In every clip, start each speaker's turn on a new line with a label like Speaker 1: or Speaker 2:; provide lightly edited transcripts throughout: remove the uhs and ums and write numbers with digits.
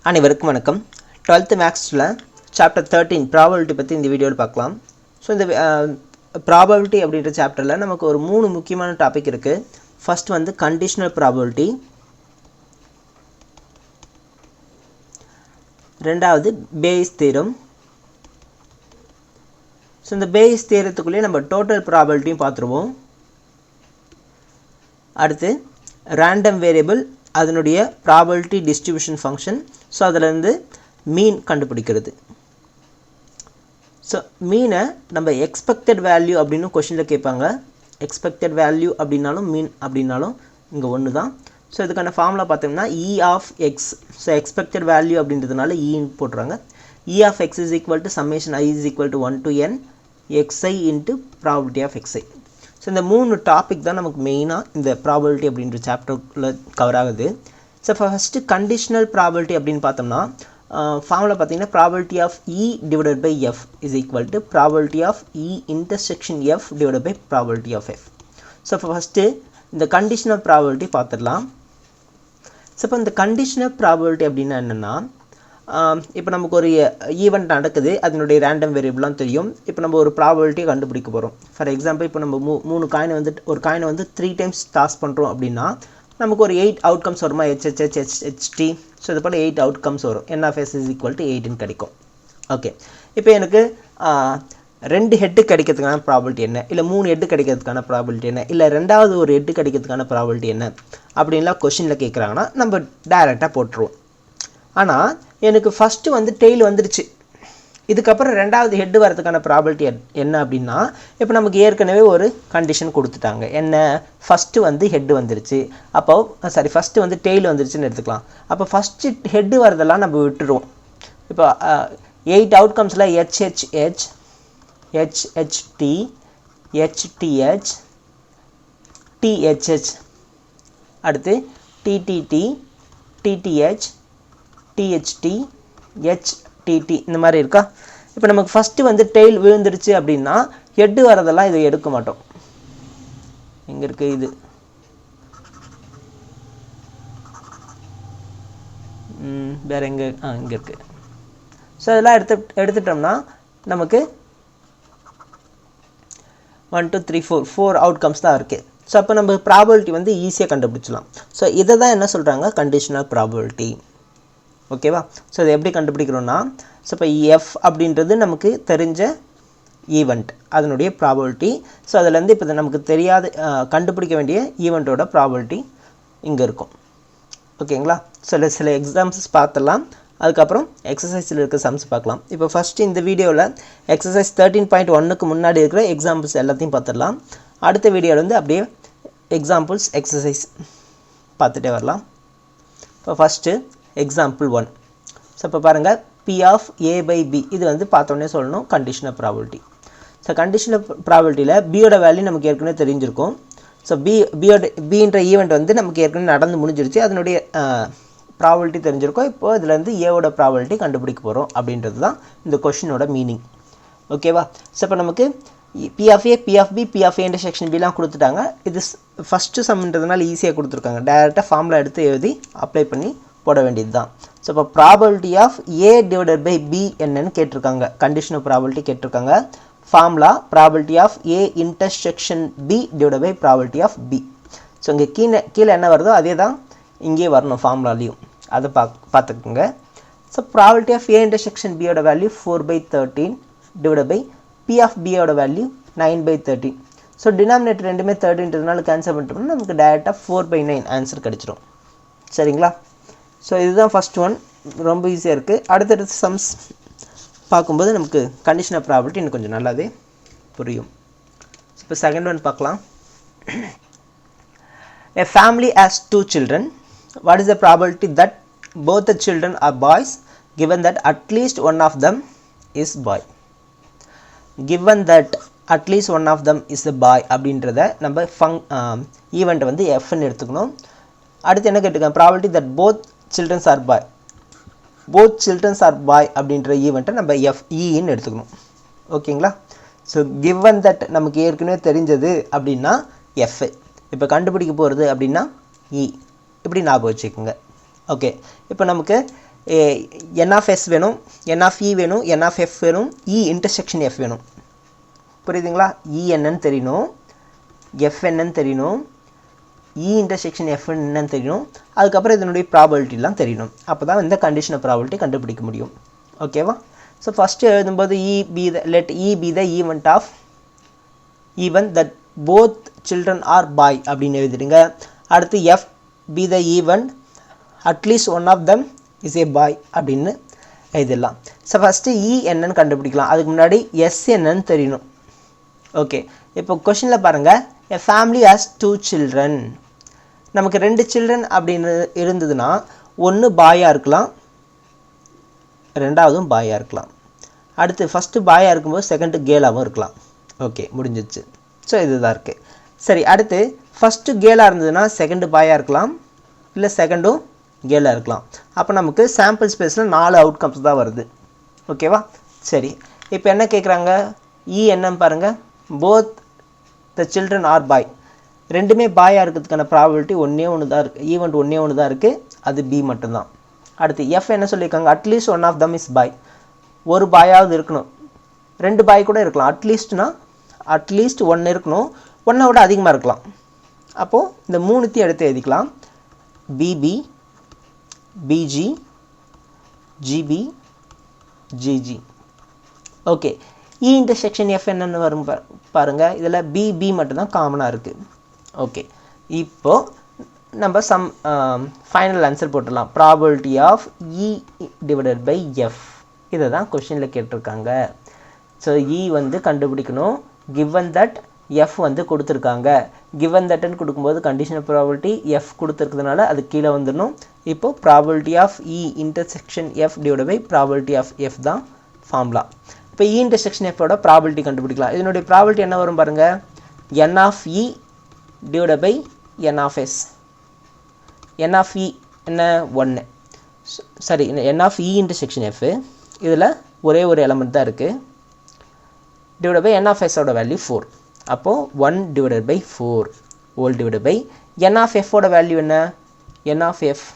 Speaker 1: அனைவருக்கும் வணக்கம். 12th மேக்ஸில் சாப்டர் 13 ப்ராபபிலிட்டி பற்றி இந்த வீடியோவில் பார்க்கலாம். ஸோ இந்த ப்ராபபிலிட்டி அப்படின்ற சாப்டரில் நமக்கு ஒரு 3 முக்கியமான டாபிக் இருக்குது. ஃபர்ஸ்ட் வந்து கண்டிஷனல் ப்ராபபிலிட்டி, ரெண்டாவது பேஸ் தியரம். ஸோ இந்த பேஸ் தியரத்துக்குள்ளேயே நம்ம டோட்டல் ப்ராபபிலிட்டியும் பார்த்துருவோம். அடுத்து ரேண்டம் வேரியபிள், அதனுடைய ப்ராபபிலிட்டி டிஸ்ட்ரிபியூஷன் ஃபங்க்ஷன். ஸோ அதிலேருந்து மீன் கண்டுபிடிக்கிறது. ஸோ மீனை நம்ம எக்ஸ்பெக்டட் வேல்யூ அப்படின்னு கொஷினில் கேட்பாங்க. எக்ஸ்பெக்டட் வேல்யூ அப்படின்னாலும் மீன் அப்படின்னாலும் இங்கே ஒன்று தான். ஸோ இதுக்கான ஃபார்முலா பார்த்தோம்னா E of X. So expected value அப்படின்றதுனால இன்னு போட்டுறாங்க. E of X is equal to summation I is equal to 1 to n xi into probability of xi. So இந்த 3 டாபிக் தான் நமக்கு மெயினாக இந்த ப்ராபபிலிட்டி அப்படின்ற சாப்டரில் கவர் ஆகுது. ஸோ ஃபஸ்ட்டு கண்டிஷனல் ப்ராபபிலிட்டி அப்படின்னு பார்த்தோம்னா ஃபார்முலா பார்த்தீங்கன்னா probability of E divided by F is equal to probability of E intersection F divided by probability of F. So first இந்த கண்டிஷனல் ப்ராபபிலிட்டி பார்த்துடலாம். ஸோ இப்போ இந்த கண்டிஷனல் ப்ராபபிலிட்டி அப்படின்னா என்னென்னா, இப்போ நமக்கு ஒரு ஈவெண்ட் நடக்குது, அதனுடைய ரேண்டம் வேரியபிள்லாம் தெரியும். இப்போ நம்ம ஒரு ப்ராபபிலிட்டியை கண்டுபிடிக்க போகிறோம். ஃபார் எக்ஸாம்பிள் இப்போ நம்ம 3 காயினை வந்து ஒரு காயினை வந்து 3 டைம்ஸ் டாஸ் பண்ணுறோம் அப்படின்னா நமக்கு ஒரு 8 அவுட்கம்ஸ் வருமா, HHH HHT. ஸோ இது போல் 8 அவுட்கம்ஸ் வரும். NF(s) இஸ் ஈக்குவல் டு 8ன்னு கிடைக்கும். ஓகே, இப்போ எனக்கு 2 ஹெட்டு கிடைக்கிறதுக்கான ப்ராபபிலிட்டி என்ன, இல்லை 3 ஹெட்டு கிடைக்கிறதுக்கான ப்ராபபிலிட்டி என்ன, இல்லை ரெண்டாவது ஒரு ஹெட்டு கிடைக்கிறதுக்கான ப்ராபபிலிட்டி என்ன அப்படின்லாம் கொஷினில் கேட்குறாங்கன்னா நம்ம டைரெக்டாக போட்டுருவோம். ஆனால் எனக்கு ஃபஸ்ட்டு வந்து டெய்ல் வந்துருச்சு, இதுக்கப்புறம் ரெண்டாவது ஹெட்டு வரதுக்கான ப்ராபபிலிட்டி என்ன அப்படின்னா, இப்போ நமக்கு ஏற்கனவே ஒரு கண்டிஷன் கொடுத்துட்டாங்க. என்ன, ஃபஸ்ட்டு வந்து ஹெட்டு வந்துருச்சு, அப்போது ஃபஸ்ட்டு வந்து டெய்ல் வந்துருச்சுன்னு எடுத்துக்கலாம். அப்போ ஃபஸ்ட்டு ஹெட்டு வரதெல்லாம் நம்ம விட்டுருவோம். இப்போ 8 அவுட்கம்ஸில் HHH HHT HTH THH, அடுத்து TTT TTH THT HTT இந்த மாதிரி இருக்கா. இப்போ நமக்கு ஃபஸ்ட்டு வந்து டெய்ல் விழுந்துருச்சு அப்படின்னா ஹெட்டு வரதெல்லாம் இதை எடுக்க மாட்டோம். இங்கே இருக்குது இது, வேறு எங்கே, இங்கே இருக்குது. ஸோ அதெல்லாம் எடுத்துட்டோம்னா நமக்கு 1 2 3 4 அவுட்கம்ஸ் தான் இருக்குது. ஸோ அப்போ நம்ம ப்ராபபிலிட்டி வந்து ஈஸியாக கண்டுபிடிச்சலாம். ஸோ இதை தான் என்ன சொல்கிறாங்க, கண்டிஷனல் ப்ராபபிலிட்டி. ஓகேவா. ஸோ இதை எப்படி கண்டுபிடிக்கிறோன்னா, ஸோ இப்போ எஃப் அப்படின்றது நமக்கு தெரிஞ்ச ஈவெண்ட், அதனுடைய ப்ராபபிலிட்டி. ஸோ அதுலேருந்து இப்போ நமக்கு தெரியாத கண்டுபிடிக்க வேண்டிய ஈவெண்ட்டோட ப்ராபபிலிட்டி இங்கே இருக்கும். ஓகேங்களா. சில எக்ஸாம்ஸ் பார்த்துடலாம், அதுக்கப்புறம் எக்ஸசைஸில் இருக்க சம்ஸ் பார்க்கலாம். இப்போ ஃபஸ்ட்டு இந்த வீடியோவில் எக்ஸசைஸ் 13.1க்கு முன்னாடி இருக்கிற எக்ஸாம்பிள்ஸ் எல்லாத்தையும் பார்த்துடலாம். அடுத்த வீடியோவில் வந்து அப்படியே எக்ஸாம்பிள்ஸ் எக்ஸசைஸ் பார்த்துட்டே வரலாம். இப்போ ஃபஸ்ட்டு எக்ஸாம்பிள் 1. ஸோ இப்போ பாருங்கள், P of A by B, இது வந்து பார்த்தோன்னே சொல்லணும் கண்டிஷனல் ப்ராபபிலிட்டி. ஸோ கண்டிஷனல் ப்ராபபிலிட்டியில் பியோட வேல்யூ நமக்கு ஏற்கனவே தெரிஞ்சிருக்கும். ஸோ பின்ற ஈவெண்ட் வந்து நமக்கு ஏற்கனவே நடந்து முடிஞ்சிருச்சு, அதனுடைய ப்ராபபிலிட்டி தெரிஞ்சிருக்கும். இப்போது இதுலேருந்து ஏவோட ப்ராபபிலிட்டி கண்டுபிடிக்க போகிறோம் அப்படின்றது தான் இந்த கொஷினோட மீனிங். ஓகேவா. ஸோ இப்போ நமக்கு P of A, P of B, P of A intersection Bலாம் கொடுத்துட்டாங்க. இது ஃபஸ்ட்டு சம்ன்றதுனால ஈஸியாக கொடுத்துருக்காங்க. டைரெக்டாக ஃபார்முலா எடுத்து எழுதி அப்ளை பண்ணி போட வேண்டியது தான். ஸோ இப்போ probability of A divided by B என்னன்னு கேட்டிருக்காங்க, கண்டிஷனல் ப்ராபபிலிட்டி கேட்டிருக்காங்க. Formula probability of A intersection B divided by probability of B. So இங்கே கீழே என்ன வருதோ அதே தான் இங்கே வரணும் ஃபார்முலாலையும், அதை பார்த்துக்குங்க. So probability of A intersection பியோட value 4/13 divided by B of பியோட வேல்யூ 9/13. ஸோ டினாமினேட்டர் ரெண்டுமே 13ன்றதுனால கேன்சல் பண்ணிட்டோம்னா நமக்கு டேரெக்டாக 4/9 ஆன்சர் கிடச்சிடும். சரிங்களா. ஸோ இதுதான் ஃபஸ்ட் ஒன், ரொம்ப ஈஸியாக இருக்குது. அடுத்தடுத்து சம்ஸ் பார்க்கும்போது நமக்கு கண்டிஷனல் ப்ராபபிலிட்டி இன்னும் கொஞ்சம் நல்லாவே புரியும். இப்போ செகண்ட் ஒன் பார்க்கலாம். A family has 2 children. What is the probability that both the children are boys given that at least one of them is boy? Given that at least one of them is a boy அப்படின்றத நம்ம event வந்து எஃப்னு எடுத்துக்கணும். அடுத்து என்ன கேட்டுக்கோங்க, probability that both childrens are boy. Both childrens are boy அப்படின்ற ஈவெண்ட்டை நம்ம எஃப்இன்னு எடுத்துக்கணும். ஓகேங்களா. ஸோ கிவன் தட் நமக்கு ஏற்கனவே தெரிஞ்சது அப்படின்னா எஃப், இப்போ கண்டுபிடிக்க போகிறது அப்படின்னா இ, இப்படி ஞாபகம் வச்சுக்கோங்க. ஓகே, இப்போ நமக்கு n of s வேணும், n of e வேணும், n of f வேணும், e intersection f வேணும். புரியுதுங்களா? e என்னன்னு தெரியணும், f என்னன்னு தெரியணும், e intersection f என்னன்னு தெரியணும், அதுக்கப்புறம் இதனுடைய ப்ராபபிலிட்டிலாம் தெரியணும். அப்போ தான் இந்த கண்டிஷனை ப்ராபபிலிட்டி கண்டுபிடிக்க முடியும். ஓகேவா? ஸோ ஃபஸ்ட்டு எழுதும்போது let e be the event of event that both children are boy அப்படின்னு எழுதிடுங்க. அடுத்து f be the event at least one of them is a boy அப்படின்னு எழுதிடலாம். ஸோ ஃபஸ்ட்டு e என்னன்னு கண்டுபிடிக்கலாம், அதுக்கு முன்னாடி s என்னன்னு தெரியணும். ஓகே, இப்போ கொஷினில் பாருங்கள், a family has 2 children. நமக்கு 2 children அப்படின்னு இருந்ததுன்னா ஒன்று பாயாக இருக்கலாம், ரெண்டாவதும் பாயாக இருக்கலாம். அடுத்து ஃபஸ்ட்டு பாயாக இருக்கும்போது செகண்டு கேலாகவும் இருக்கலாம். ஓகே, முடிஞ்சிச்சு. ஸோ இதுதான் இருக்குது. சரி, அடுத்து ஃபஸ்ட்டு கேலாக இருந்ததுன்னா செகண்டு பாயாக இருக்கலாம், இல்லை செகண்டும் கேலாக இருக்கலாம். அப்போ நமக்கு சாம்பிள் ஸ்பேஸில் 4 அவுட்கம்ஸ் தான் வருது. ஓகேவா? சரி, இப்போ என்ன கேட்குறாங்க, என்னன்னு பாருங்கள், போத் த சில்ட்ரன் ஆர் பாய். ரெண்டுமே பாயாக இருக்கிறதுக்கான ப்ராபபிலிட்டி ஒன்று தான் இருக்குது, ஈவெண்ட் ஒன்று தான் இருக்குது, அது பி மட்டும்தான். அடுத்து எஃப் என்ன சொல்லியிருக்காங்க, at least one of them is boy. ஒரு பாயாவது இருக்கணும், 2 பாய் கூட இருக்கலாம். அட்லீஸ்ட் 1 இருக்கணும், 1 விட அதிகமாக இருக்கலாம். அப்போது இந்த 3 எடுத்து எழுதிக்கலாம், BB, BG, GB, GG. Okay, E intersection F என்னென்னு வரும் பாருங்கள், இதில் பிபி மட்டும்தான் காமனாக இருக்குது. ஓகே, இப்போது நம்ம ஃபைனல் ஆன்சர் போட்டுடலாம். Probability of E divided by F, இதை தான் கொஷினில் கேட்டிருக்காங்க. ஸோ இ வந்து கண்டுபிடிக்கணும், கிவன் தட் எஃப் வந்து கொடுத்துருக்காங்க. கிவன் தட்னு கொடுக்கும்போது கண்டிஷனல் ப்ராபபிலிட்டி எஃப் கொடுத்துருக்கிறதுனால அது கீழே வந்துடணும். இப்போது probability of E intersection F divided by probability of F தான் ஃபார்முலா. இப்போ இ இன்டர்செக்ஷன் எஃபோட ப்ராபபிலிட்டி கண்டுபிடிக்கலாம். இதனுடைய ப்ராபபிலிட்டி என்ன வரும் பாருங்கள், n of E divided by N of S. N of E என்ன 1, சரி, n of E intersection F, இதில் ஒரே ஒரு எலமெண்ட் தான் இருக்குது, டிவைட் பை என் ஆஃப் எஸோட வேல்யூ 4. அப்போது 1 divided by 4 whole divide by N of எஃபோட வேல்யூ என்ன, n of F,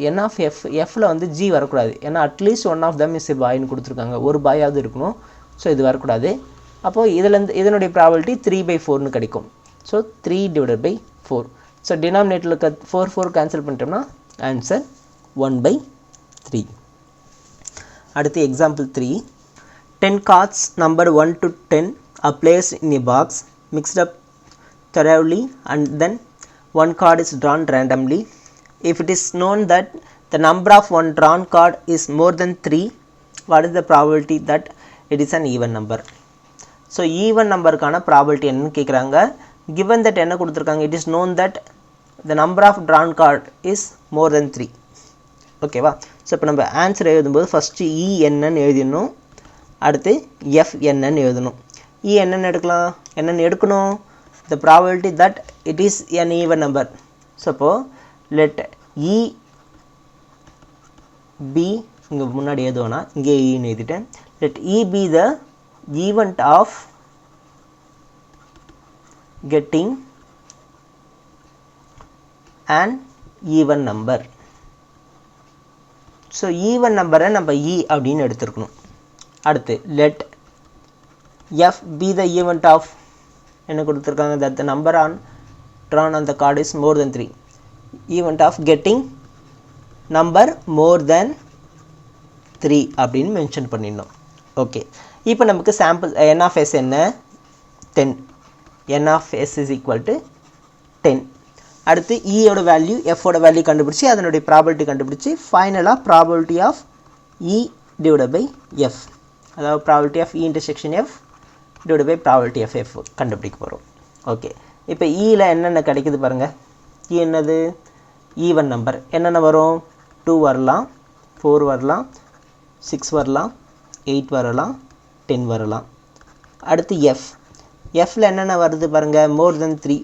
Speaker 1: n of F, எஃப்பில் வந்து ஜி வரக்கூடாது, ஏன்னா at least one of them is a பாய்னு கொடுத்துருக்காங்க, ஒரு பாயாவது இருக்கணும். ஸோ இது வரக்கூடாது. அப்போது இதுலேருந்து இதனுடைய ப்ராபபிலிட்டி 3/4ன்னு கிடைக்கும். So 3 divided by 4. ஸோ டினாமினேட்டரில் இருக்க 4 கேன்சல் பண்ணிட்டோம்னா ஆன்சர் 1/3. அடுத்து example 3. 10 cards number 1 to 10 are placed in a box mixed up thoroughly and then one card is drawn randomly. If it is known that the number of one drawn card is more than 3, what is the probability that it is an even number? So even numberக்கான probability என்னன்னு கேட்குறாங்க. Given that என்ன கொடுத்துருக்காங்க, it is known that the number of drawn card is more than 3. ஓகேவா? So இப்போ நம்ம answer எழுதும்போது first இ என்னன்னு எழுதிடணும், அடுத்து எஃப் என்னன்னு எழுதணும். இ என்னென்னு எடுக்கணும், the probability that it is an even number. So அப்போது let e be, இங்கே முன்னாடி எழுதுவோன்னா இங்கே ஈன்னு எழுதிட்டேன், let e be the event of getting an even number. So even நம்பரை நம்ம இ அப்படின்னு எடுத்துருக்கணும். அடுத்து let f be the event of, என்ன கொடுத்துருக்காங்க, that the number drawn on the card is more than 3. event of getting number more than 3 அப்படின்னு mention பண்ணிடணும். Okay, இப்போ நமக்கு சாம்பிள் n of s என்ன, 10. n of s is equal to 10. அடுத்து ஈயோட value எஃபோட value கண்டுபிடிச்சி அதனுடைய ப்ராபபிலிட்டி கண்டுபிடிச்சி ஃபைனலாக probability of E divide by F, அதாவது probability of E intersection F divide by probability of F கண்டுபிடிக்க போகிறோம். ஓகே, இப்போ இயில் என்னென்ன கிடைக்குது பாருங்கள். இ என்னது, ஈவன் நம்பர். என்னென்ன வரும், 2 வரலாம், 4 வரலாம், 6 வரலாம், 8 வரலாம், 10 வரலாம். அடுத்து எஃப், எஃப்பில் என்னென்ன வருது பாருங்கள், மோர் தென் 3.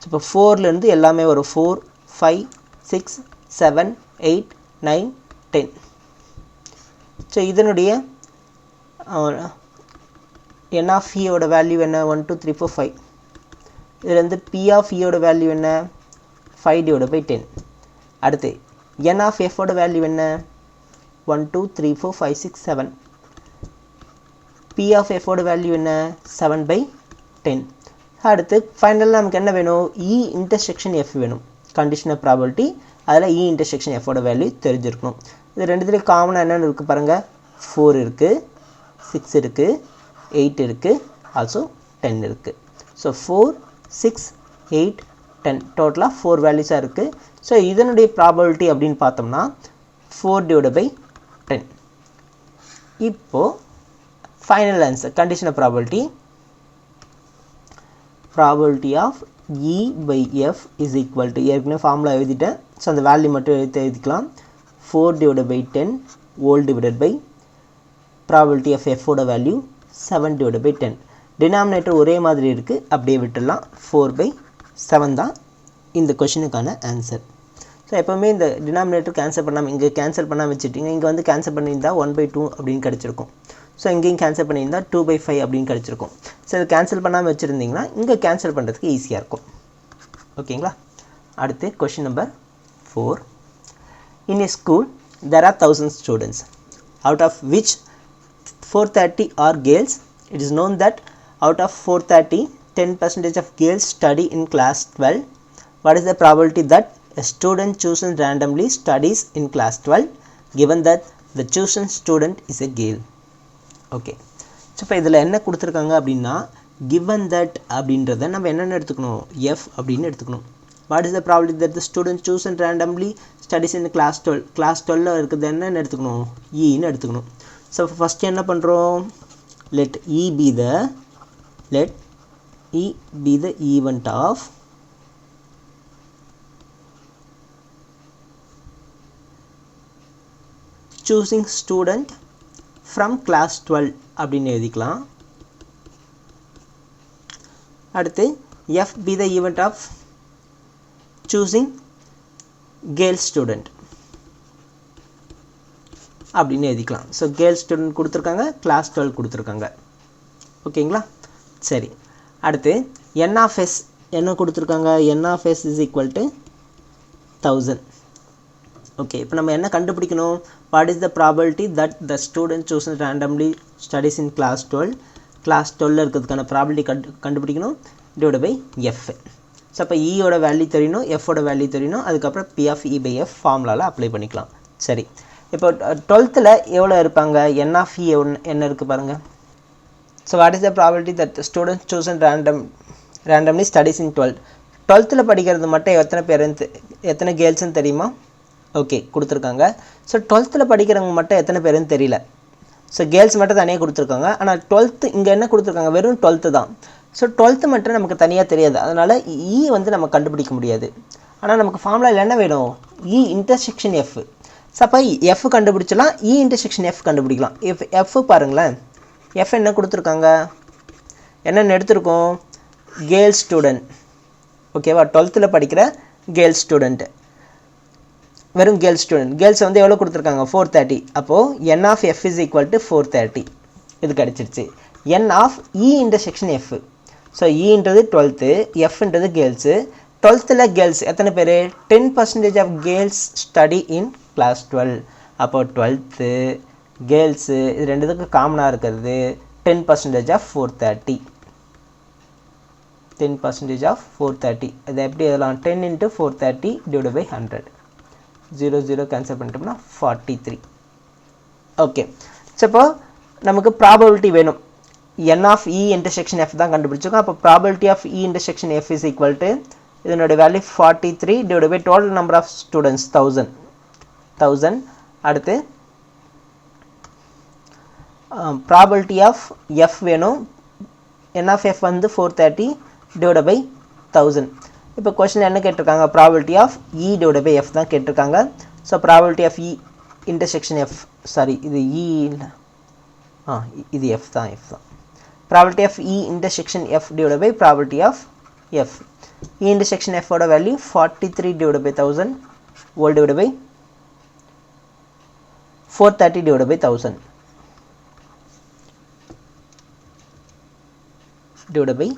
Speaker 1: இப்போ 4லேருந்து எல்லாமே வரும், 4, 5, 6, 7, 8, 9, 10. ஸோ இதனுடைய என் ஆஃப் இயோட வேல்யூ என்ன, 1 2 3 4 5. இதுலேருந்து பி ஆஃப் இயோட வேல்யூ என்ன, 5 டிவைட் பை 10. அடுத்து n of f ஓட வேல்யூ என்ன 1 2 3 4 5 6 7 p of f ஓட வேல்யூ என்ன 7/10 அடுத்து ஃபைனலாக நமக்கு என்ன வேணும் e intersection f வேணும் கண்டிஷனல் ப்ராபபிலிட்டி அதில் e intersection f ஓட வேல்யூ தெரிஞ்சிருக்கணும் இது ரெண்டுத்துலேயும் காமனாக என்னென்னு இருக்குது பாருங்கள் 4 இருக்குது 6 இருக்குது 8 இருக்குது ஆல்சோ 10 இருக்குது ஸோ 4 6 8 10 டோட்டலாக 4 வேல்யூஸாக இருக்குது ஸோ இதனுடைய ப்ராபபிலிட்டி அப்படின்னு பார்த்தோம்னா 4/10 இப்போது final answer conditional probability of E by F is equal to ஏற்கனவே ஃபார்முலா எழுதிட்டேன் ஸோ அந்த வேல்யூ மட்டும் எழுதிக்கலாம் 4/10 whole divided by probability of F ஓட வேல்யூ 7/10 டினாமினேட்டர் ஒரே மாதிரி இருக்குது அப்படியே விட்டுடலாம் 4/7 தான் இந்த கொஷினுக்கான ஆன்சர் ஸோ எப்போவுமே இந்த டினாமினேட்டர் கேன்சல் பண்ணாமல் இங்கே கேன்சல் பண்ணாமல் வச்சுட்டிங்க இங்கே வந்து கேன்சல் பண்ணியிருந்தால் 1/2 அப்படின்னு கிடச்சிருக்கும் ஸோ இங்கேயும் கேன்சல் பண்ணியிருந்தால் 2/5 அப்படின்னு கிடச்சிருக்கும் ஸோ இது கேன்சல் பண்ணாமல் வச்சுருந்தீங்கன்னா இங்கே கேன்சல் பண்ணுறதுக்கு ஈஸியாக இருக்கும் ஓகேங்களா அடுத்து question number 4 in A school there are 1000 students out of which 430 are girls it is known that out of 430 10% of girls study in class 12 what is the probability that a student chosen randomly studies in class 12 given that the chosen student is a girl okay so இப்போ இதில் என்ன கொடுத்துருக்காங்க அப்படின்னா given that அப்படின்றத நம்ம என்னென்னு எடுத்துக்கணும் f அப்படின்னு எடுத்துக்கணும் what is the probability that the student chosen randomly studies in class 12 class 12 இருக்கிறது என்னென்னு எடுத்துக்கணும் ன்னு எடுத்துக்கணும் ஸோ ஃபஸ்ட்டு என்ன பண்ணுறோம் let e be the event of choosing student from class 12 அப்படின்னு எழுதிக்கலாம் அடுத்து f be the event of choosing girl student அப்படின்னு எழுதிக்கலாம் ஸோ கேர்ள் ஸ்டூடெண்ட் கொடுத்துருக்காங்க கிளாஸ் 12 கொடுத்துருக்காங்க ஓகேங்களா சரி அடுத்து n of s என்ன கொடுத்துருக்காங்க n of s is equal to 1000 okay இப்போ நம்ம என்ன கண்டுபிடிக்கணும் what is the probability that the student chosen randomly studies in class 12 class 12 இருக்கிறதுக்கான probability கண்டுபிடிக்கணும் divided by f ஸோ அப்போ e ஓட வேல்யூ தெரியணும் f ஓட வேல்யூ தெரியணும் அதுக்கப்புறம் p of e by f ஃபார்முலாவில் அப்ளை பண்ணிக்கலாம் சரி இப்போ 12th எவ்வளோ இருப்பாங்க n of e என்ன இருக்குது பாருங்கள் so what is the probability that the student chosen randomly studies in 12th படிக்கிறது மட்டும் எத்தனை கேர்ள்ஸ்ன்னு தெரியுமா ஓகே கொடுத்துருக்காங்க ஸோ 12th படிக்கிறவங்க மட்டும் எத்தனை பேருன்னு தெரியல ஸோ கேர்ள்ஸ் மட்டும் தனியாக கொடுத்துருக்காங்க ஆனால் 12th இங்கே என்ன கொடுத்துருக்காங்க வெறும் 12th தான் ஸோ 12th மட்டும் நமக்கு தனியாக தெரியாது அதனால் e வந்து நம்ம கண்டுபிடிக்க முடியாது ஆனால் நமக்கு ஃபார்முலாவில் என்ன வேணும் e intersection f ஸோ அப்போ f கண்டுபிடிச்சலாம் e intersection f கண்டுபிடிக்கலாம் f பாருங்களேன் f என்ன கொடுத்துருக்காங்க என்னென்னு எடுத்துருக்கோம் கேர்ள் ஸ்டூடெண்ட் ஓகேவா 12th படிக்கிற கேர்ள் ஸ்டூடெண்ட்டு வெறும் கேர்ள் ஸ்டூடெண்ட் கேர்ள்ஸ் வந்து எவ்வளோ கொடுத்துருக்காங்க 430 அப்போது n of f is equal to 430 இது கிடச்சிருச்சு n of e intersection f ஸோ ஈன்றது 12th fன்றது கேர்ள்ஸு 12th கேர்ள்ஸ் எத்தனை பேர் 10% of girls study in class 12 அப்போது 12th கேர்ள்ஸு இது ரெண்டுத்துக்கு காமனாக இருக்கிறது 10% of 430 10% of 430 இது எப்படி எதெல்லாம் 10 into 430 divided by 100 0 கேன்சல் பண்ணிட்டோம்னா 43 ஓகே ஸோ இப்போ நமக்கு ப்ராபபிலிட்டி வேணும் n of e intersection f தான் கண்டுபிடிச்சிருக்கோம் அப்போ probability of e intersection f is equal to இதனுடைய value 43 divided by total number of students 1000 அடுத்து ப்ராபபிலிட்டி ஆஃப் f வேணும் n of f வந்து 430 divided by 1000 இப்போ கொஸ்டின் என்ன கேட்டிருக்காங்க probability of e divided by f தான் கேட்டிருக்காங்க so probability of e intersection f sorry இது e இது f தான் probability of e intersection f divided by probability of f e intersection f ஓட value 43 divided by 1000 whole divided by 430 divided by 1000 divided by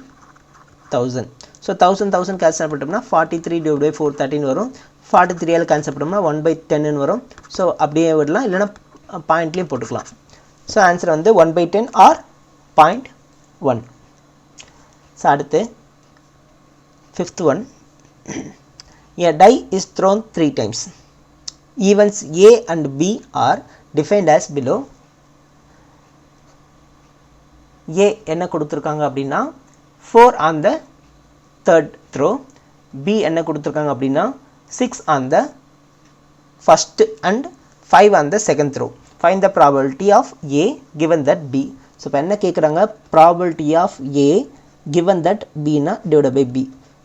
Speaker 1: 1000 so 1000 cancel பண்ணிட்டோம்னா 43 divided by 430 வரும் 43 cancel பண்ணோம்னா 1/10 வரும். So அப்படியே விடலாம், இல்லைனா பாயிண்ட்லேயும் போட்டுக்கலாம். ஸோ ஆன்சர் வந்து 1/10 ஆர் 0.1. ஸோ அடுத்து 5th one. A die is thrown 3 times. Events A and B are defined as below. A என்ன கொடுத்துருக்காங்க அப்படின்னா 4 on the third throw. B என்ன கொடுத்துருக்காங்க அப்படின்னா 6 on the first and 5 on the second throw. Find the probability of A given that B. So இப்போ என்ன கேட்குறாங்க, probability of A given that B னா divided by B.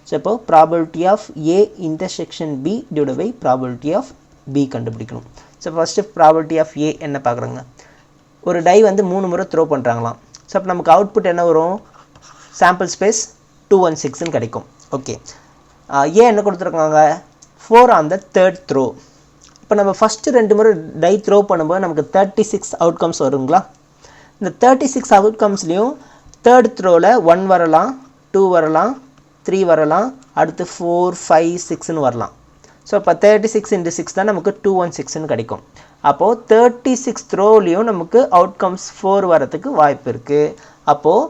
Speaker 1: ஸோ இப்போ probability of A intersection B divided by probability of B கண்டுபிடிக்கணும். So first probability of A என்ன பார்க்குறாங்க, ஒரு tie வந்து 3 முறை த்ரோ பண்ணுறாங்களாம். ஸோ அப்போ நமக்கு அவுட்புட் என்ன வரும், சாம்பிள் ஸ்பேஸ் 216ன்னு கிடைக்கும். ஓகே, ஏ என்ன கொடுத்துருக்காங்க 4 on the third throw. இப்போ நம்ம ஃபஸ்ட்டு 2 முறை டை த்ரோ பண்ணும்போது நமக்கு 36 அவுட்கம்ஸ் வருங்களா. இந்த 36 அவுட்கம்ஸ்லேயும் தேர்ட் த்ரோவில் 1 வரலாம், 2 வரலாம், 3 வரலாம், அடுத்து 4, 5, 6ன்னு வரலாம். ஸோ இப்போ 36 into 6 தான் நமக்கு 216ன்னு கிடைக்கும். அப்போது 36 த்ரோலையும் நமக்கு அவுட்கம்ஸ் 4 வரத்துக்கு வாய்ப்பு இருக்குது. அப்போது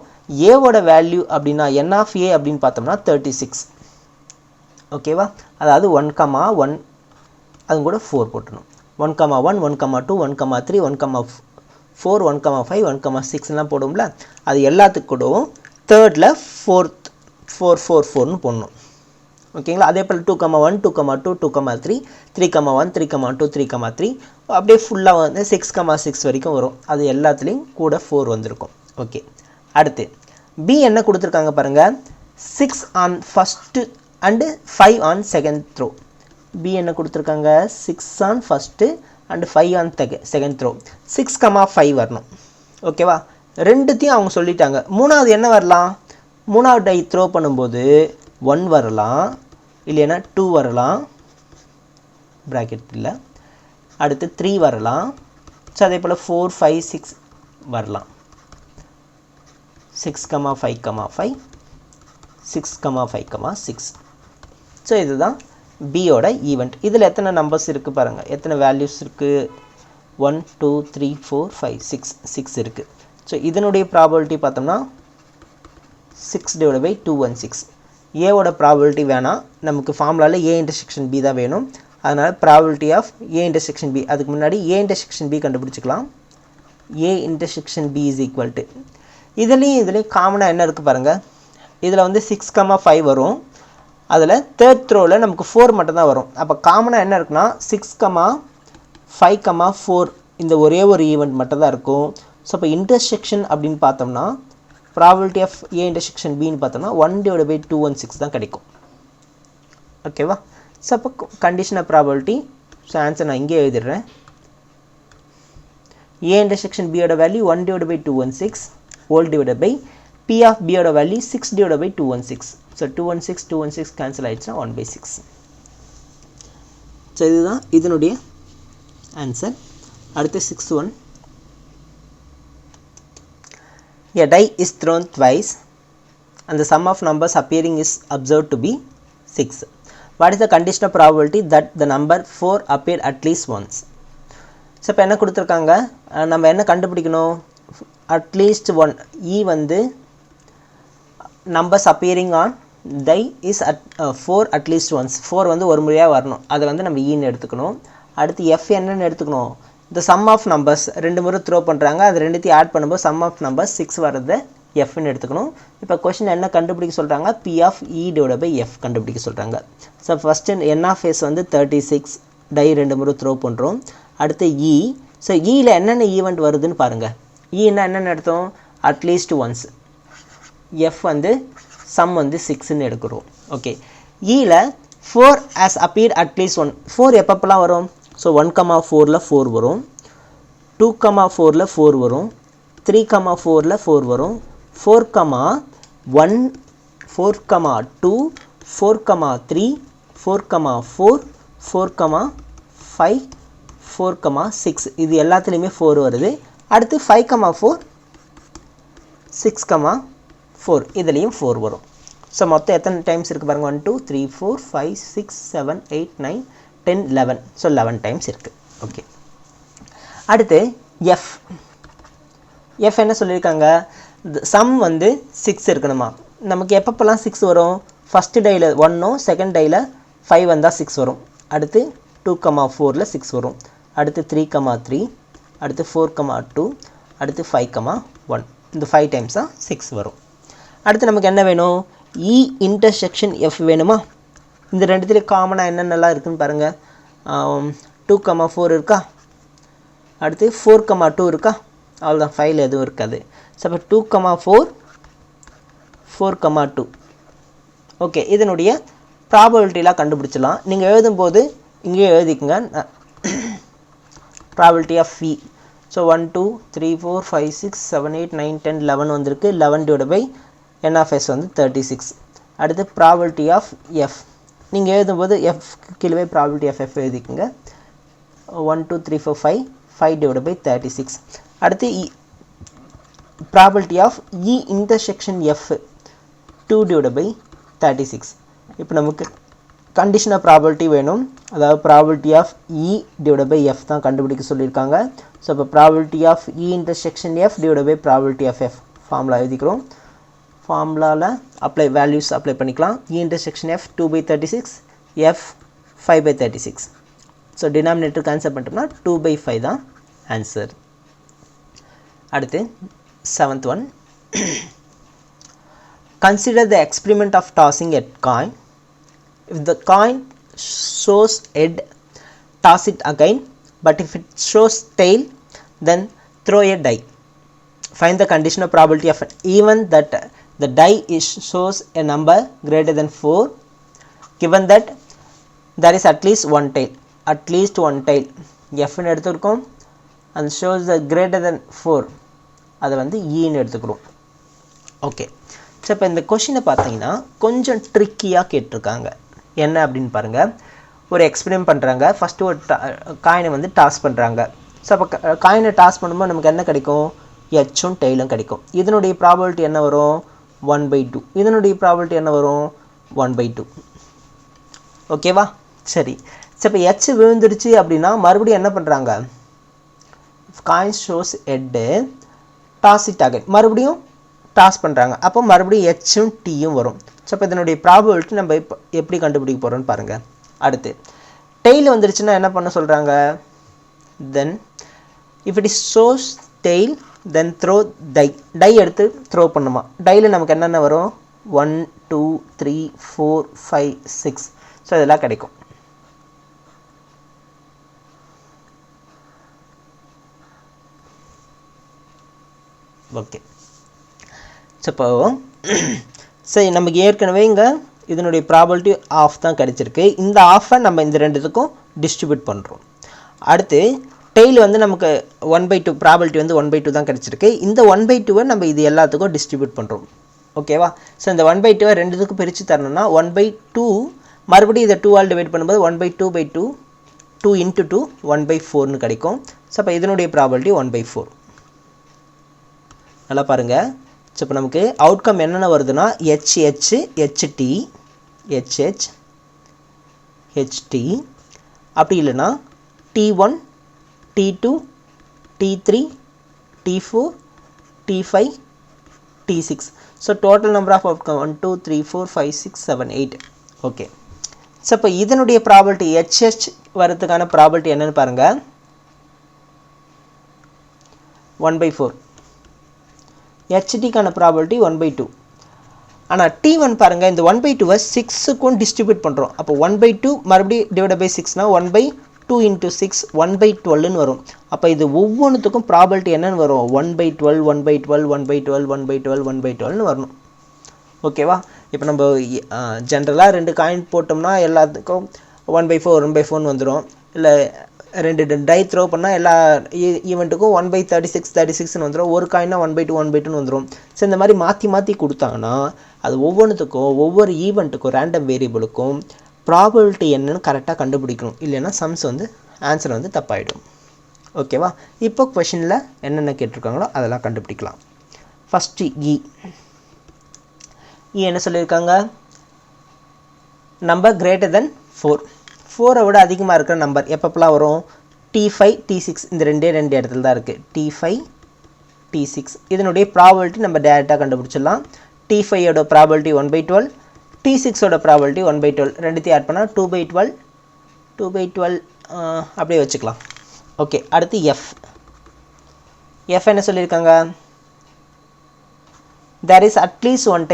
Speaker 1: ஏவோட வேல்யூ அப்படின்னா n of A அப்படின்னு பார்த்தோம்னா 36. ஓகேவா, அதாவது 1,1 அது கூட 4 போட்டணும். 1,1, 1,2, 1,3, 1,4, 1,5, 1,6லாம் போடும்ல, அது எல்லாத்துக்கு கூடவும் தேர்டில் 4ன்னு போடணும். ஓகேங்களா, அதே போல் 2,1, 2,2, 2,3, 3,1, 3,2, 3,3 அப்படியே ஃபுல்லாக வந்து 6,6 வரைக்கும் வரும். அது எல்லாத்துலேயும் கூட 4 வந்திருக்கும். ஓகே, அடுத்து B என்ன கொடுத்துருக்காங்க பாருங்கள், 6 on first and 5 on second throw. B என்ன கொடுத்துருக்காங்க 6 on first and 5 on second throw. 6,5 வரணும். ஓகேவா, ரெண்டுத்தையும் அவங்க சொல்லிட்டாங்க. மூணாவது என்ன வரலாம், மூணாவது டை த்ரோ பண்ணும்போது 1 வரலாம், இல்லைன்னா 2 வரலாம், ப்ராக்கெட் இல்லை, அடுத்து 3 வரலாம். ஸோ அதே போல் 4, 5, 6 வரலாம். 6,5,5, 6,5,6. ஸோ இதுதான் பியோட ஈவெண்ட். இதில் எத்தனை நம்பர்ஸ் இருக்குது பாருங்கள், எத்தனை வேல்யூஸ் இருக்குது, 1, 2, 3, 4, 5, 6 இருக்குது. ஸோ இதனுடைய ப்ராபபிலிட்டி பார்த்தோம்னா 6 divided by 216. ஏவோட ப்ராபபிலிட்டி வேணாம், நமக்கு ஃபார்முலாவில் ஏ இன்டர்செக்ஷன் பி தான் வேணும். அதனால் probability of A intersection B, அதுக்கு முன்னாடி ஏ இன்டர்செக்ஷன் பி கண்டுபிடிச்சிக்கலாம். A intersection B is equal to, இதுலேயும் காமனாக என்ன இருக்குது பாருங்கள், இதில் வந்து 6,5 வரும், அதில் தேர்ட் த்ரோவில் நமக்கு 4 மட்டும்தான் வரும். அப்போ காமனாக என்ன இருக்குன்னா 6,5,4 இந்த ஒரே ஒரு ஈவெண்ட் மட்டும் தான் இருக்கும். ஸோ அப்போ இன்டர்செக்ஷன் அப்படின்னு பார்த்தோம்னா ப்ராபபிலிட்டி ஆஃப் ஏ இன்டர்செக்ஷன் பின்னு பார்த்தோம்னா 1 divided by 216 தான் கிடைக்கும். ஓகேவா, ஸோ அப்போ condition of probability. So answer நான் இங்கே எழுதிடுறேன். ஏ இன்டர்செக்ஷன் பியோட value 1 divided by 216 whole divided by P of B ஓட value 6 divided by 216. So 216 cancel ஆகிடுச்சுன்னா 1/6. ஸோ இதுதான் இதனுடைய ஆன்சர். அடுத்து 6th one. A die is thrown twice and the sum of numbers appearing is observed to be 6. What is the conditional probability that the number 4 appear at least once? So இப்போ என்ன கொடுத்துருக்காங்க, நம்ம என்ன கண்டுபிடிக்கணும், at least 1. வந்து numbers appearing on die is at 4 at least once. 4 வந்து ஒரு முறையாக வரணும், அதை வந்து நம்ம ஈன்னு எடுத்துக்கணும். அடுத்து F என்னன்னு எடுத்துக்கணும், the sum of numbers 2 முறை த்ரோ பண்ணுறாங்க, அது ரெண்டுத்தையும் ஆட் பண்ணும்போது sum of numbers 6 வரது Fன்னு எடுத்துக்கணும். இப்போ கொஸ்டின் என்ன கண்டுபிடிக்க சொல்கிறாங்க, P of E divided by F கண்டுபிடிக்க சொல்கிறாங்க. So first N of S வந்து 36, டை 2 முறை த்ரோ பண்ணுறோம். அடுத்து E. ஸோ ஈயில் என்னென்ன ஈவெண்ட் வருதுன்னு பாருங்கள். ஈன்னா என்னென்ன எடுத்தோம், அட்லீஸ்ட் ஒன்ஸ். F வந்து சம் வந்து 6ன்னு எடுக்கிறோம். ஓகே, ஈயில் 4 as appeared at least 1. 4 எப்பப்பெல்லாம் வரும், ஸோ 1,4ல் 4 வரும், 2,4ல் 4 வரும், 3,4ல் 4 வரும், 4,1, 4,2, 4,3, 4,4, 4,5, 4,6 இது எல்லாத்துலேயுமே 4 வருது. அடுத்து 5,4, 6,4 இதுலேயும் 4 வரும். ஸோ மொத்தம் எத்தனை டைம்ஸ் இருக்குது பாருங்கள், 1, 2, 3, 4, 5, 6, 7, 8, 9, 10 11 ஸோ 11 டைம்ஸ் இருக்குது. ஓகே, அடுத்து எஃப் என்ன சொல்லியிருக்காங்க, சம் வந்து 6 இருக்கணுமா. நமக்கு எப்பப்பெல்லாம் 6 வரும், ஃபஸ்ட்டு டையில் 1ம் செகண்ட் டையில் 5 வந்தால் 6 வரும். அடுத்து 2,4ல் 6 வரும். அடுத்து 3,3, அடுத்து 4,2, அடுத்து 5,1. இந்த 5 டைம்ஸ் தான் 6 வரும். அடுத்து நமக்கு என்ன வேணும், இ இன்டர்செக்ஷன் எஃப் வேணுமா. இந்த ரெண்டுத்துலேயும் காமனாக என்னென்னலாம் இருக்குதுன்னு பாருங்கள். 2,4 இருக்கா, அடுத்து 4,2 இருக்கா, அவ்வளோதான், 5ல் எதுவும் இருக்காது. ஸோ அப்போ 2,4 4,2. ஓகே, இதனுடைய ப்ராபபிலிட்டிலாம் கண்டுபிடிச்சிடலாம். நீங்கள் எழுதும்போது இங்கேயே எழுதிக்குங்க, ப்ராபபிலிட்டி ஆஃப் இ. ஸோ 1 2 3 4 5 6 7 8 9 10 11 வந்திருக்கு. 11 divide by N of S வந்து 36. அடுத்து ப்ராபபிலிட்டி ஆஃப் எஃப், நீங்கள் எழுதும்போது எஃப் கீழே ப்ராபபிலிட்டி ஆஃப் எஃப் எழுதிக்குங்க. 1 2 3 4 5 5 டிவைட் பை 36. அடுத்து probability of E intersection F 2 divide by 36. இப்போ நமக்கு கண்டிஷன் ஆஃப் ப்ராபபிலிட்டி வேணும், அதாவது probability of E divide by F தான் கண்டுபிடிக்க சொல்லியிருக்காங்க. ஸோ இப்போ probability of E intersection F divide by probability of F formula எழுதிக்கிறோம். ஃபார்முலாவில் வேல்யூஸ் அப்ளை பண்ணிக்கலாம். E intersection F 2 by 36, F 5 by 36. So டினாமினேட்டருக்கு answer பண்ணிட்டோம்னா 2 by 5 தான் ஆன்சர். அடுத்து 7th one. Consider the experiment of tossing a coin. If the coin shows head, toss it again, but if it shows tail, then throw a die. Find the condition of probability of an event that the die shows a number greater than 4, given that there is at least one tail. F ன்னு எடுத்துருக்கோம், and shows the greater than 4, அதை வந்து ஈன்னு எடுத்துக்கிறோம். Okay, so இப்போ இந்த கொஷினை பார்த்தீங்கன்னா கொஞ்சம் ட்ரிக்கியாக கேட்டிருக்காங்க. என்ன அப்படின்னு பாருங்கள், ஒரு எக்ஸ்பெரிமெண்ட் பண்ணுறாங்க. ஃபஸ்ட்டு ஒரு காயினை வந்து டாஸ் பண்ணுறாங்க. ஸோ அப்போ காயினை டாஸ் பண்ணும்போது நமக்கு என்ன கிடைக்கும், எச்சும் டெய்லும் கிடைக்கும். இதனுடைய ப்ராபபிலிட்டி என்ன வரும், 1/2. இதனுடைய ப்ராபபிலிட்டி என்ன வரும், 1/2. ஓகேவா, சரி. ஸோ இப்போ எச் விழுந்துடுச்சு அப்படின்னா மறுபடியும் என்ன பண்ணுறாங்க, coin shows head, toss it again, மறுபடியும் டாஸ் பண்ணுறாங்க. அப்போ மறுபடியும் எச்சும் டீயும் வரும். ஸோ இப்போ இதனுடைய ப்ராபபிலிட்டி நம்ம இப்போ எப்படி கண்டுபிடிக்க போகிறோன்னு பாருங்கள். அடுத்து டெய்ல் வந்துருச்சுன்னா என்ன பண்ண சொல்கிறாங்க, then if it is shows tail then throw die எடுத்து த்ரோ பண்ணுமா. டையில் நமக்கு என்னென்ன வரும், 1 2 3 4 5 6. ஸோ இதெல்லாம் கிடைக்கும். ஓகே, ஸோ இப்போ சரி, நமக்கு ஏற்கனவே இங்கே இதனுடைய ப்ராபபிலிட்டி ஆஃப் தான் கிடச்சிருக்கு. இந்த ஆஃபை நம்ம இந்த ரெண்டுத்துக்கும் டிஸ்ட்ரிபியூட் பண்ணுறோம். அடுத்து டெய்ல் வந்து நமக்கு 1/2 ப்ராபபிலிட்டி வந்து 1/2 தான் கிடச்சிருக்கு. இந்த 1/2 நம்ம இது எல்லாத்துக்கும் டிஸ்ட்ரிபியூட் பண்ணுறோம். ஓகேவா, ஸோ இந்த 1/2 ரெண்டுத்துக்கும் பிரித்து தரணும்னா 1/2 மறுபடியும் இதை 2 ஆல் டிவைட் பண்ணும்போது 1/2/2 2 × 2 1/4ன்னு கிடைக்கும். ஸோ அப்போ இதனுடைய ப்ராபபிலிட்டி 1/4. நல்லா பாருங்கள். ஸோ இப்போ நமக்கு அவுட்கம் என்னென்ன வருதுன்னா HH HT HH HT, அப்படி இல்லைன்னா T1 T2 T3 T4 T5 T6. So total number of outcome 1 2 3 4 5 6 7 8. Okay, so இப்போ இதனுடைய ப்ராபபிலிட்டி HH வரதுக்கான ப்ராபபிலிட்டி என்னென்னு பாருங்கள், 1/4. HTக்கான ப்ராபபிலிட்டி 1/2. ஆனால் T1 பாருங்கள், இந்த 1/2 6க்கும் டிஸ்ட்ரிபியூட் பண்ணுறோம். அப்போ 1/2 மறுபடியும் டிவைட் பை 6னா 1/2 × 6 1/12ன்னு வரும். அப்போ இது ஒவ்வொன்றுத்துக்கும் ப்ராபபிலிட்டி என்னென்னு வரும், 1/12 1/12 1/12 1/12 1/12ன்னு வரணும். ஓகேவா, இப்போ நம்ம ஜென்ரலாக 2 காயின் போட்டோம்னா எல்லாத்துக்கும் 1/4 1/4ன்னு வந்துடும். இல்லை 2 டை த்ரோ பண்ணால் எல்லா ஈவெண்ட்டுக்கும் 1/36 36ன்னு வந்துடும். ஒரு காயினா 1/2 1/2ன்னு வந்துடும். ஸோ இந்த மாதிரி மாற்றி மாற்றி கொடுத்தாங்கன்னா அது ஒவ்வொன்றுத்துக்கும் ஒவ்வொரு ஈவெண்ட்டுக்கும் ரேண்டம் வேரியபிளுக்கும் ப்ராபபிலிட்டி என்னன்னு கரெக்டாக கண்டுபிடிக்கணும். இல்லைன்னா சம்ஸ் வந்து ஆன்சர் வந்து தப்பாயிடும். ஓகேவா, இப்போ கொஷினில் என்னென்ன கேட்டிருக்காங்களோ அதெல்லாம் கண்டுபிடிக்கலாம். ஃபஸ்ட்டு என்ன சொல்லியிருக்காங்க, நம்பர் கிரேட்டர் தென் 4 4 விட அதிகமாக இருக்கிற நம்பர் எப்பப்பெல்லாம் வரும்? T5 T6 இந்த ரெண்டு இடத்துல தான் இருக்குது. T5 T6 இதனுடைய ப்ராபபிலிட்டி நம்ம டேரெக்டாக கண்டுபிடிச்சிடலாம். T5 ஓட ப்ராபபிலிட்டி 1/12, T6 ஓட ப்ராபபிலிட்டி 1/12, ரெண்டுத்தையும் ஆட் பண்ணால் 2/12 அப்படியே வச்சுக்கலாம். ஓகே, அடுத்து F என்ன சொல்லியிருக்காங்க? there is at least one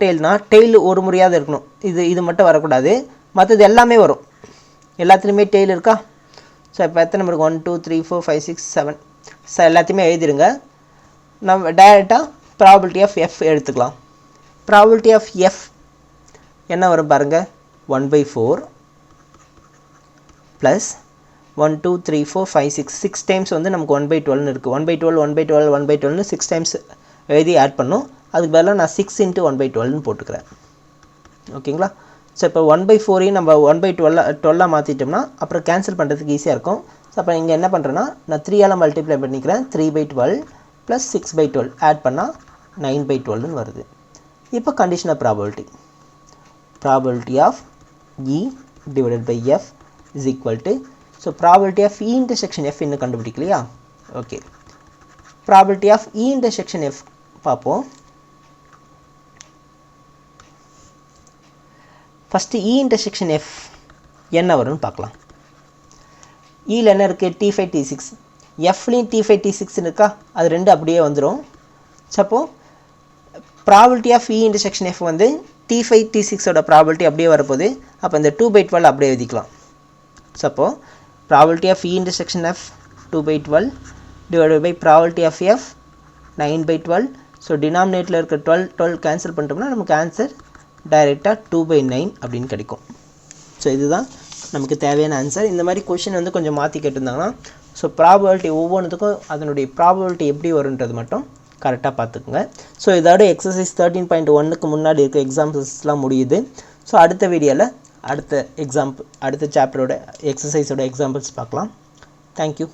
Speaker 1: tailனா டெய்ல் ஒரு முறையாவது இருக்கணும். இது மட்டும் வரக்கூடாது, மற்றது எல்லாமே வரும். எல்லாத்துலேயுமே டெய்ல் இருக்கா? ஸோ இப்போ எத்தனை நம்பருக்கு 1 2 3 4 5 6 7 எல்லாத்தையுமே எழுதிடுங்க. நம்ம டைரெக்டாக ப்ராபபிலிட்டி ஆஃப் F எடுத்துக்கலாம். ப்ராபபிலிட்டி ஆஃப் F என்ன வரும் பாருங்கள், 1/4 ப்ளஸ் 1 2 3 4 5 6 டைம்ஸ் வந்து நமக்கு 1/12 இருக்குது. 1/12 6 டைம்ஸ் எழுதி ஆட் பண்ணும். அதுக்கு பதிலாக நான் 6 × 1/12 போட்டுக்கிறேன். ஓகேங்களா? ஸோ இப்போ 1/4 நம்ம 1/12 மாற்றிட்டோம்னா அப்புறம் கேன்சல் பண்ணுறதுக்கு ஈஸியாக இருக்கும். ஸோ அப்போ இங்கே என்ன பண்ணுறேன்னா நான் 3 மல்டிப்ளை பண்ணிக்கிறேன். 3/12 ப்ளஸ் 6/12 ஆட் பண்ணால் 9/12 வருது. இப்போ condition of probability of E divided by F is equal to, so probability of E intersection F இன்னும் கண்டுபிடிக்கலையா? Okay, probability of E intersection F பார்ப்போம். ஃபஸ்ட்டு E இன்டர்செக்ஷன் F என்ன வரும்னு பார்க்கலாம். ஈல என்ன இருக்குது? T5 T6. Fலையும் T5 T6 இருக்கா? அது ரெண்டு அப்படியே வந்துடும். Suppose probability of E intersection F வந்து T5 T6ஓட ப்ராபபிலிட்டி அப்படியே வரப்போகுது. அப்போ இந்த 2/12 அப்படியே எழுதிக்கலாம். Suppose probability of E intersection F 2/12 divided by probability of F 9/12. So டினாமினேட்டில் இருக்க 12 கேன்சல் பண்ணிட்டோம்னா நமக்கு ஆன்சர் டைரெக்டாக 2/9 அப்படின்னு கிடைக்கும். ஸோ இதுதான் நமக்கு தேவையான ஆன்சர். இந்த மாதிரி கொஷின் வந்து கொஞ்சம் மாற்றி கேட்டிருந்தாங்கன்னா ஸோ ப்ராபபிலிட்டி ஒவ்வொன்றுத்துக்கும் அதனுடைய ப்ராபபிலிட்டி எப்படி வருன்றது மட்டும் கரெக்டாக பார்த்துக்குங்க. ஸோ இதோட எக்ஸசைஸ் 13.1க்கு முன்னாடி இருக்க எக்ஸாம்பிள்ஸ்லாம் முடியுது. ஸோ அடுத்த வீடியோவில் அடுத்த சாப்டரோட எக்ஸசைஸோட எக்ஸாம்பிள்ஸ் பார்க்கலாம். தேங்க்யூ.